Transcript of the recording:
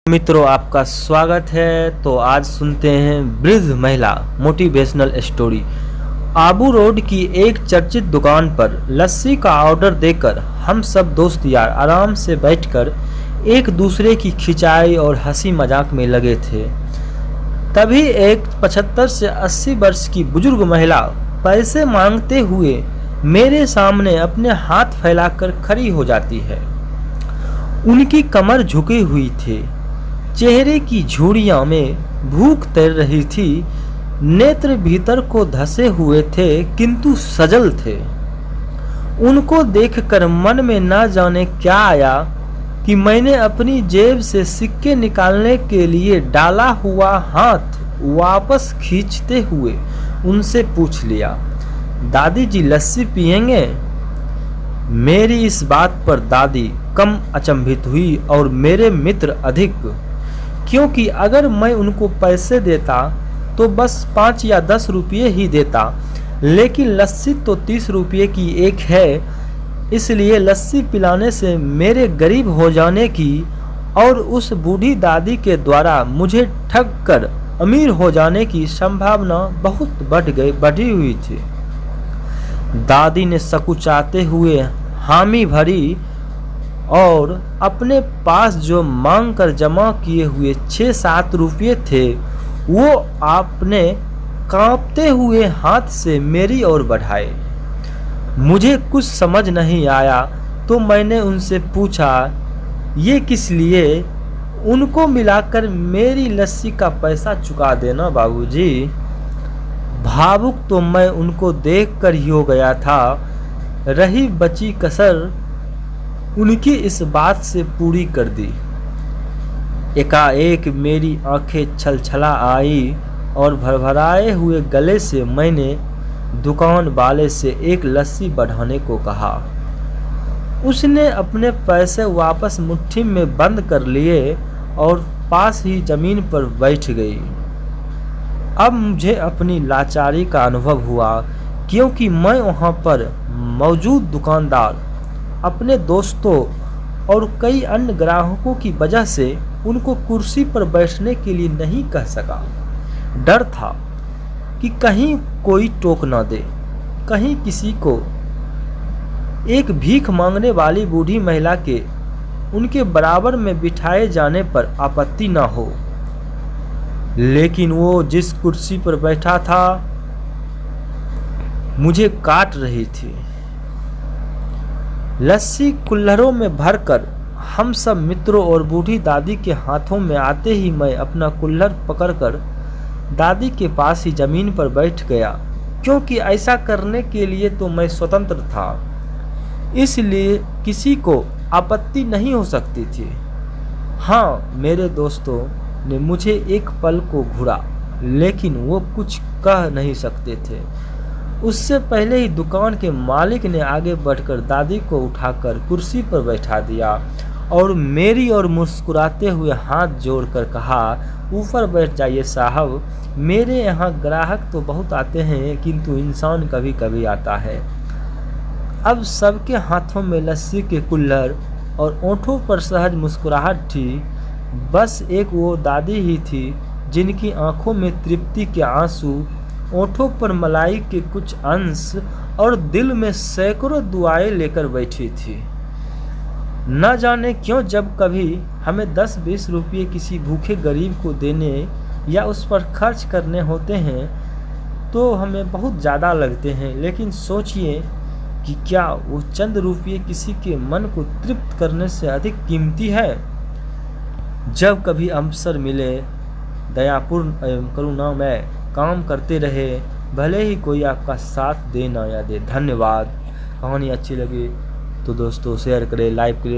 मित्रों, आपका स्वागत है। तो आज सुनते हैं वृद्ध महिला मोटिवेशनल स्टोरी। आबू रोड की एक चर्चित दुकान पर लस्सी का ऑर्डर देकर हम सब दोस्त यार आराम से बैठकर एक दूसरे की खिंचाई और हंसी मजाक में लगे थे। तभी एक 75 से 80 वर्ष की बुजुर्ग महिला पैसे मांगते हुए मेरे सामने अपने हाथ फैलाकर खड़ी हो जाती है। उनकी कमर झुकी हुई थी, चेहरे की झुर्रियों में भूख तैर रही थी, नेत्र भीतर को धसे हुए थे किंतु सजल थे। उनको देखकर मन में न जाने क्या आया कि मैंने अपनी जेब से सिक्के निकालने के लिए डाला हुआ हाथ वापस खींचते हुए उनसे पूछ लिया, दादी जी लस्सी पिएंगे? मेरी इस बात पर दादी कम अचंभित हुई और मेरे मित्र अधिक, क्योंकि अगर मैं उनको पैसे देता तो बस 5 या 10 रुपये ही देता, लेकिन लस्सी तो 30 रुपये की एक है, इसलिए लस्सी पिलाने से मेरे गरीब हो जाने की और उस बूढ़ी दादी के द्वारा मुझे ठग कर अमीर हो जाने की संभावना बहुत बढ़ी हुई थी। दादी ने सकुचाते हुए हामी भरी और अपने पास जो मांग कर जमा किए हुए 6-7 रुपये थे वो आपने कांपते हुए हाथ से मेरी ओर बढ़ाए। मुझे कुछ समझ नहीं आया तो मैंने उनसे पूछा, ये किस लिए? उनको मिलाकर मेरी लस्सी का पैसा चुका देना बाबूजी। भावुक तो मैं उनको देखकर ही हो गया था, रही बची कसर उनकी इस बात से पूरी कर दी। एकाएक मेरी आंखें छलछला आई और भरभराए हुए गले से मैंने दुकान वाले से एक लस्सी बढ़ाने को कहा। उसने अपने पैसे वापस मुट्ठी में बंद कर लिए और पास ही जमीन पर बैठ गई। अब मुझे अपनी लाचारी का अनुभव हुआ, क्योंकि मैं वहां पर मौजूद दुकानदार, अपने दोस्तों और कई अन्य ग्राहकों की वजह से उनको कुर्सी पर बैठने के लिए नहीं कह सका। डर था कि कहीं कोई टोक न दे, कहीं किसी को एक भीख मांगने वाली बूढ़ी महिला के उनके बराबर में बिठाए जाने पर आपत्ति न हो। लेकिन वो जिस कुर्सी पर बैठा था मुझे काट रही थी। लस्सी कुल्हड़ों में भरकर हम सब मित्रों और बूढ़ी दादी के हाथों में आते ही मैं अपना कुल्हड़ पकड़कर दादी के पास ही जमीन पर बैठ गया, क्योंकि ऐसा करने के लिए तो मैं स्वतंत्र था, इसलिए किसी को आपत्ति नहीं हो सकती थी। हाँ, मेरे दोस्तों ने मुझे एक पल को घूरा, लेकिन वो कुछ कह नहीं सकते थे। उससे पहले ही दुकान के मालिक ने आगे बढ़कर दादी को उठाकर कुर्सी पर बैठा दिया और मेरी ओर मुस्कुराते हुए हाथ जोड़कर कहा, ऊपर बैठ जाइए साहब, मेरे यहाँ ग्राहक तो बहुत आते हैं किंतु इंसान कभी कभी आता है। अब सबके हाथों में लस्सी के कुल्हड़ और ओंठों पर सहज मुस्कुराहट थी। बस एक वो दादी ही थी जिनकी आंखों में तृप्ति के आंसू, ओंठों पर मलाई के कुछ अंश और दिल में सैकड़ों दुआएं लेकर बैठी थी। न जाने क्यों जब कभी हमें 10-20 रुपये किसी भूखे गरीब को देने या उस पर खर्च करने होते हैं तो हमें बहुत ज़्यादा लगते हैं, लेकिन सोचिए कि क्या वो चंद रुपये किसी के मन को तृप्त करने से अधिक कीमती है? जब कभी अवसर मिले, दयापूर्ण एवं करुणामय काम करते रहे, भले ही कोई आपका साथ दे ना या दे। धन्यवाद। कहानी अच्छी लगी तो दोस्तों शेयर करें, लाइक करें।